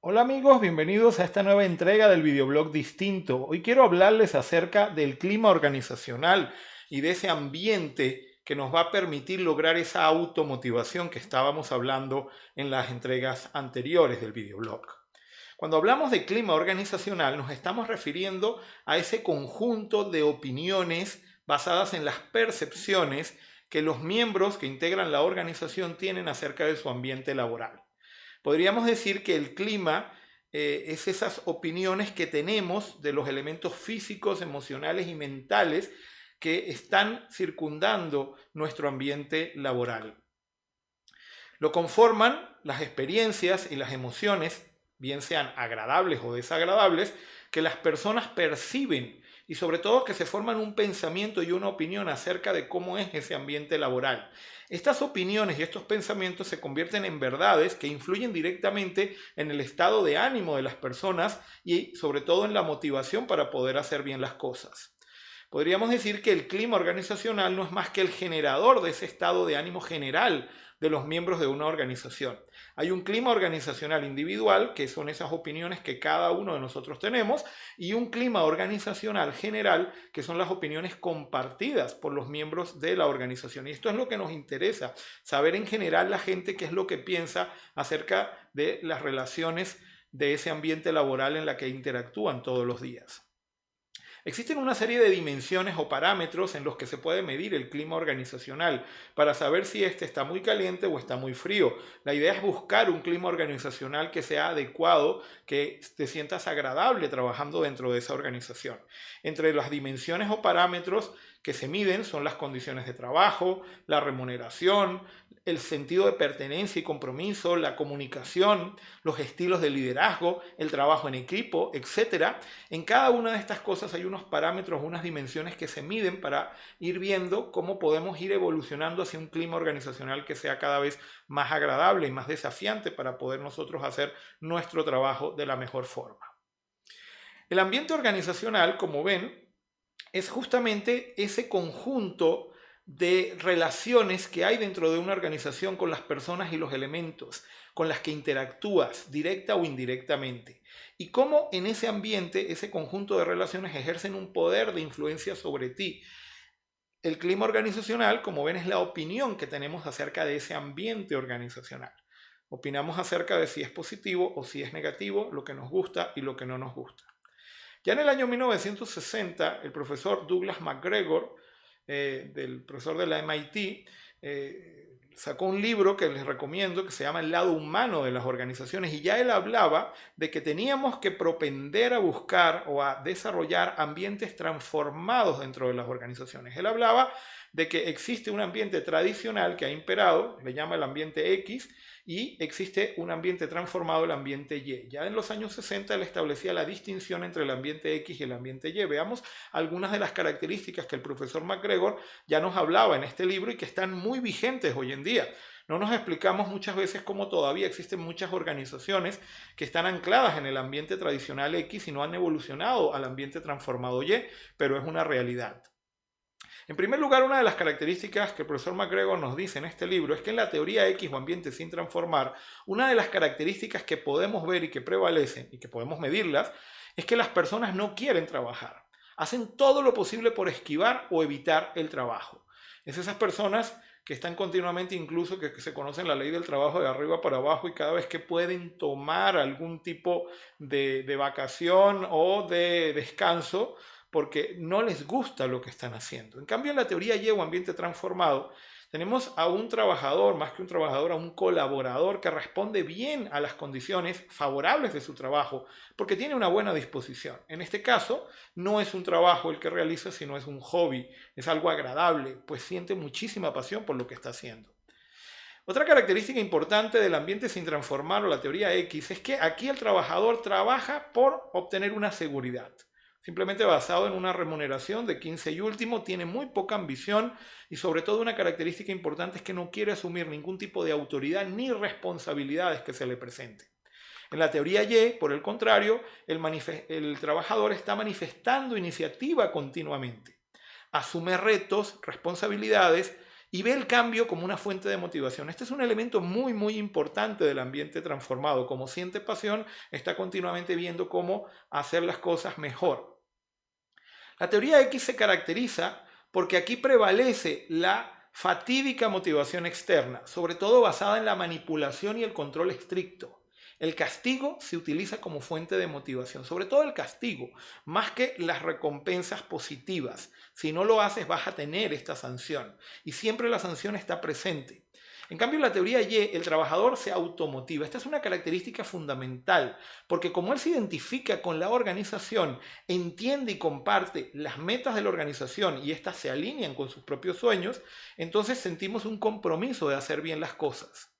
Hola amigos, bienvenidos a esta nueva entrega del videoblog Distinto. Hoy quiero hablarles acerca del clima organizacional y de ese ambiente que nos va a permitir lograr esa automotivación que estábamos hablando en las entregas anteriores del videoblog. Cuando hablamos de clima organizacional nos estamos refiriendo a ese conjunto de opiniones basadas en las percepciones que los miembros que integran la organización tienen acerca de su ambiente laboral. Podríamos decir que el clima es esas opiniones que tenemos de los elementos físicos, emocionales y mentales que están circundando nuestro ambiente laboral. Lo conforman las experiencias y las emociones, bien sean agradables o desagradables, que las personas perciben y sobre todo que se forman un pensamiento y una opinión acerca de cómo es ese ambiente laboral. Estas opiniones y estos pensamientos se convierten en verdades que influyen directamente en el estado de ánimo de las personas y sobre todo en la motivación para poder hacer bien las cosas. Podríamos decir que el clima organizacional no es más que el generador de ese estado de ánimo general de los miembros de una organización. Hay un clima organizacional individual, que son esas opiniones que cada uno de nosotros tenemos, y un clima organizacional general, que son las opiniones compartidas por los miembros de la organización. Y esto es lo que nos interesa, saber en general la gente qué es lo que piensa acerca de las relaciones de ese ambiente laboral en la que interactúan todos los días. Existen una serie de dimensiones o parámetros en los que se puede medir el clima organizacional para saber si este está muy caliente o está muy frío. La idea es buscar un clima organizacional que sea adecuado, que te sientas agradable trabajando dentro de esa organización. Entre las dimensiones o parámetros que se miden son las condiciones de trabajo, la remuneración, el sentido de pertenencia y compromiso, la comunicación, los estilos de liderazgo, el trabajo en equipo, etc. En cada una de estas cosas hay unos parámetros, unas dimensiones que se miden para ir viendo cómo podemos ir evolucionando hacia un clima organizacional que sea cada vez más agradable y más desafiante para poder nosotros hacer nuestro trabajo de la mejor forma. El ambiente organizacional, como ven, es justamente ese conjunto de relaciones que hay dentro de una organización con las personas y los elementos con las que interactúas directa o indirectamente. Y cómo en ese ambiente, ese conjunto de relaciones ejercen un poder de influencia sobre ti. El clima organizacional, como ven, es la opinión que tenemos acerca de ese ambiente organizacional. Opinamos acerca de si es positivo o si es negativo, lo que nos gusta y lo que no nos gusta. Ya en el año 1960, el profesor Douglas MacGregor, del profesor de la MIT, sacó un libro que les recomiendo que se llama El lado humano de las organizaciones y ya él hablaba de que teníamos que propender a buscar o a desarrollar ambientes transformados dentro de las organizaciones. Él hablaba de que existe un ambiente tradicional que ha imperado, le llama el ambiente X, y existe un ambiente transformado, el ambiente Y. Ya en los años 60 él establecía la distinción entre el ambiente X y el ambiente Y. Veamos algunas de las características que el profesor MacGregor ya nos hablaba en este libro y que están muy vigentes hoy en día. No nos explicamos muchas veces cómo todavía existen muchas organizaciones que están ancladas en el ambiente tradicional X y no han evolucionado al ambiente transformado Y, pero es una realidad. En primer lugar, una de las características que el profesor MacGregor nos dice en este libro es que en la teoría X o ambiente sin transformar, una de las características que podemos ver y que prevalecen y que podemos medirlas es que las personas no quieren trabajar. Hacen todo lo posible por esquivar o evitar el trabajo. Es esas personas que están continuamente, incluso que se conocen la ley del trabajo de arriba para abajo y cada vez que pueden tomar algún tipo de vacación o de descanso, porque no les gusta lo que están haciendo. En cambio, en la teoría Y o ambiente transformado, tenemos a un trabajador, más que un trabajador, a un colaborador que responde bien a las condiciones favorables de su trabajo, porque tiene una buena disposición. En este caso, no es un trabajo el que realiza, sino es un hobby, es algo agradable, pues siente muchísima pasión por lo que está haciendo. Otra característica importante del ambiente sin transformar o la teoría X es que aquí el trabajador trabaja por obtener una seguridad. Simplemente basado en una remuneración de 15 y último, tiene muy poca ambición y sobre todo una característica importante es que no quiere asumir ningún tipo de autoridad ni responsabilidades que se le presente. En la teoría Y, por el contrario, el trabajador está manifestando iniciativa continuamente, asume retos, responsabilidades y ve el cambio como una fuente de motivación. Este es un elemento muy, muy importante del ambiente transformado. Como siente pasión, está continuamente viendo cómo hacer las cosas mejor. La teoría X se caracteriza porque aquí prevalece la fatídica motivación externa, sobre todo basada en la manipulación y el control estricto. El castigo se utiliza como fuente de motivación, sobre todo el castigo, más que las recompensas positivas. Si no lo haces vas a tener esta sanción y siempre la sanción está presente. En cambio, en la teoría Y, el trabajador se automotiva. Esta es una característica fundamental, porque como él se identifica con la organización, entiende y comparte las metas de la organización y éstas se alinean con sus propios sueños, entonces sentimos un compromiso de hacer bien las cosas.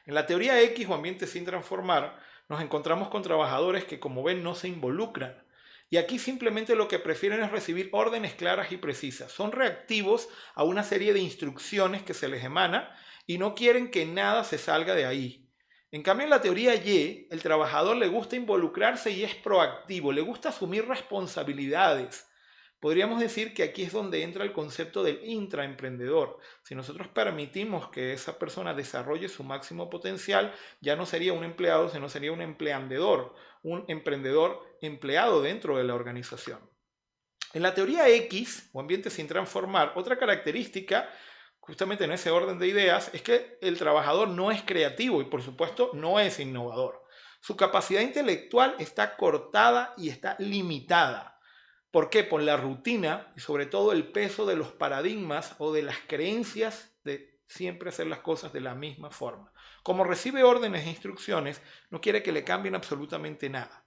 En la teoría X o ambiente sin transformar, nos encontramos con trabajadores que, como ven, no se involucran. Y aquí simplemente lo que prefieren es recibir órdenes claras y precisas. Son reactivos a una serie de instrucciones que se les emana y no quieren que nada se salga de ahí. En cambio, en la teoría Y, el trabajador le gusta involucrarse y es proactivo, le gusta asumir responsabilidades. Podríamos decir que aquí es donde entra el concepto del intraemprendedor. Si nosotros permitimos que esa persona desarrolle su máximo potencial, ya no sería un empleado, sino sería un empleandedor, un emprendedor empleado dentro de la organización. En la teoría X, o ambiente sin transformar, otra característica, justamente en ese orden de ideas, es que el trabajador no es creativo y por supuesto no es innovador. Su capacidad intelectual está cortada y está limitada. ¿Por qué? Por la rutina y sobre todo el peso de los paradigmas o de las creencias de siempre hacer las cosas de la misma forma. Como recibe órdenes e instrucciones, no quiere que le cambien absolutamente nada.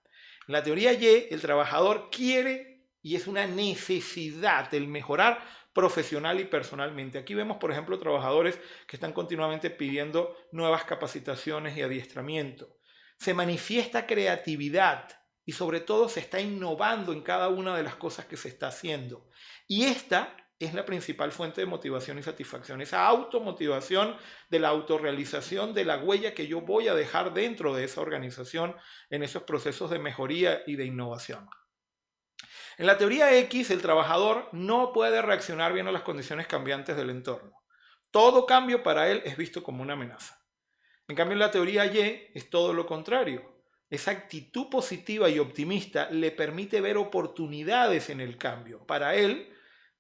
En la teoría Y, el trabajador quiere y es una necesidad el mejorar profesional y personalmente. Aquí vemos, por ejemplo, trabajadores que están continuamente pidiendo nuevas capacitaciones y adiestramiento. Se manifiesta creatividad y sobre todo se está innovando en cada una de las cosas que se está haciendo. Y esta es la principal fuente de motivación y satisfacción, esa automotivación de la autorrealización, de la huella que yo voy a dejar dentro de esa organización en esos procesos de mejoría y de innovación. En la teoría X, el trabajador no puede reaccionar bien a las condiciones cambiantes del entorno. Todo cambio para él es visto como una amenaza. En cambio, en la teoría Y es todo lo contrario. Esa actitud positiva y optimista le permite ver oportunidades en el cambio. Para él,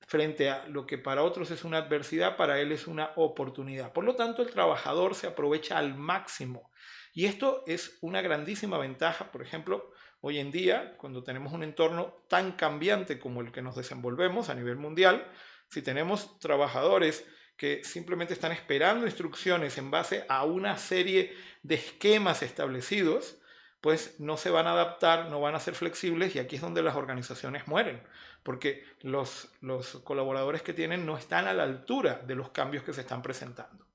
frente a lo que para otros es una adversidad, para él es una oportunidad. Por lo tanto, el trabajador se aprovecha al máximo. Y esto es una grandísima ventaja, por ejemplo, hoy en día, cuando tenemos un entorno tan cambiante como el que nos desenvolvemos a nivel mundial, si tenemos trabajadores que simplemente están esperando instrucciones en base a una serie de esquemas establecidos, pues no se van a adaptar, no van a ser flexibles y aquí es donde las organizaciones mueren, porque los colaboradores que tienen no están a la altura de los cambios que se están presentando.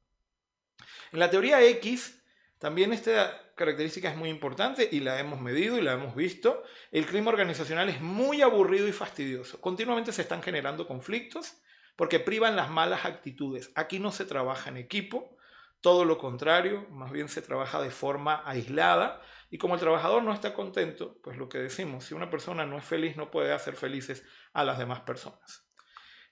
En la teoría X, también esta característica es muy importante y la hemos medido y la hemos visto. El clima organizacional es muy aburrido y fastidioso. Continuamente se están generando conflictos porque privan las malas actitudes. Aquí no se trabaja en equipo, todo lo contrario, más bien se trabaja de forma aislada y como el trabajador no está contento, pues lo que decimos, si una persona no es feliz no puede hacer felices a las demás personas.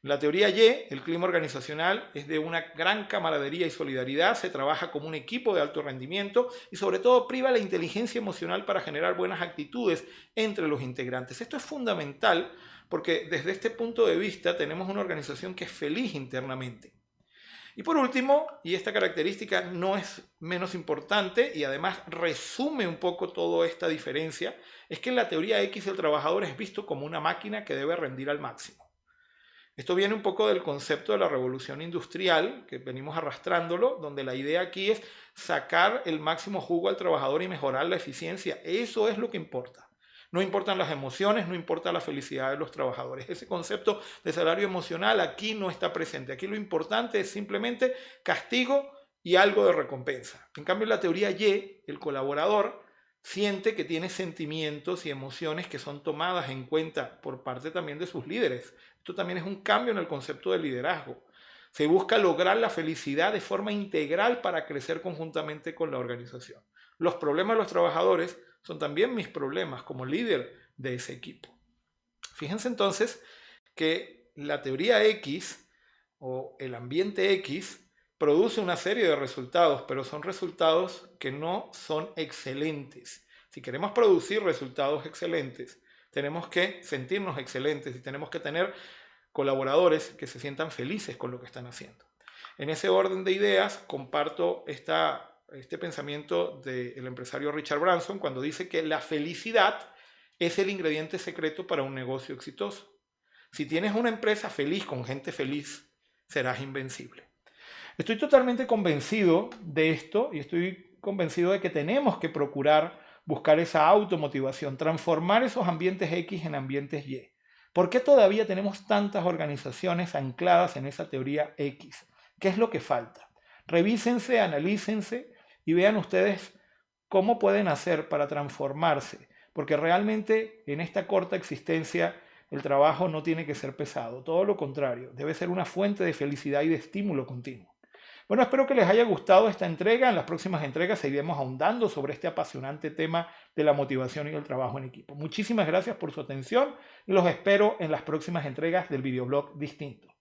En la teoría Y, el clima organizacional es de una gran camaradería y solidaridad, se trabaja como un equipo de alto rendimiento y sobre todo priva la inteligencia emocional para generar buenas actitudes entre los integrantes. Esto es fundamental porque desde este punto de vista tenemos una organización que es feliz internamente. Y por último, y esta característica no es menos importante y además resume un poco toda esta diferencia, es que en la teoría X el trabajador es visto como una máquina que debe rendir al máximo. Esto viene un poco del concepto de la revolución industrial, que venimos arrastrándolo, donde la idea aquí es sacar el máximo jugo al trabajador y mejorar la eficiencia. Eso es lo que importa. No importan las emociones, no importa la felicidad de los trabajadores. Ese concepto de salario emocional aquí no está presente. Aquí lo importante es simplemente castigo y algo de recompensa. En cambio, en la teoría Y, el colaborador siente que tiene sentimientos y emociones que son tomadas en cuenta por parte también de sus líderes. Esto también es un cambio en el concepto de liderazgo. Se busca lograr la felicidad de forma integral para crecer conjuntamente con la organización. Los problemas de los trabajadores son también mis problemas como líder de ese equipo. Fíjense entonces que la teoría X o el ambiente X produce una serie de resultados, pero son resultados que no son excelentes. Si queremos producir resultados excelentes, tenemos que sentirnos excelentes y tenemos que tener colaboradores que se sientan felices con lo que están haciendo. En ese orden de ideas, comparto este pensamiento del empresario Richard Branson cuando dice que la felicidad es el ingrediente secreto para un negocio exitoso. Si tienes una empresa feliz con gente feliz, serás invencible. Estoy totalmente convencido de esto y estoy convencido de que tenemos que procurar buscar esa automotivación, transformar esos ambientes X en ambientes Y. ¿Por qué todavía tenemos tantas organizaciones ancladas en esa teoría X? ¿Qué es lo que falta? Revísense, analícense y vean ustedes cómo pueden hacer para transformarse, porque realmente en esta corta existencia el trabajo no tiene que ser pesado, todo lo contrario, debe ser una fuente de felicidad y de estímulo continuo. Bueno, espero que les haya gustado esta entrega. En las próximas entregas seguiremos ahondando sobre este apasionante tema de la motivación y el trabajo en equipo. Muchísimas gracias por su atención y los espero en las próximas entregas del videoblog Distinto.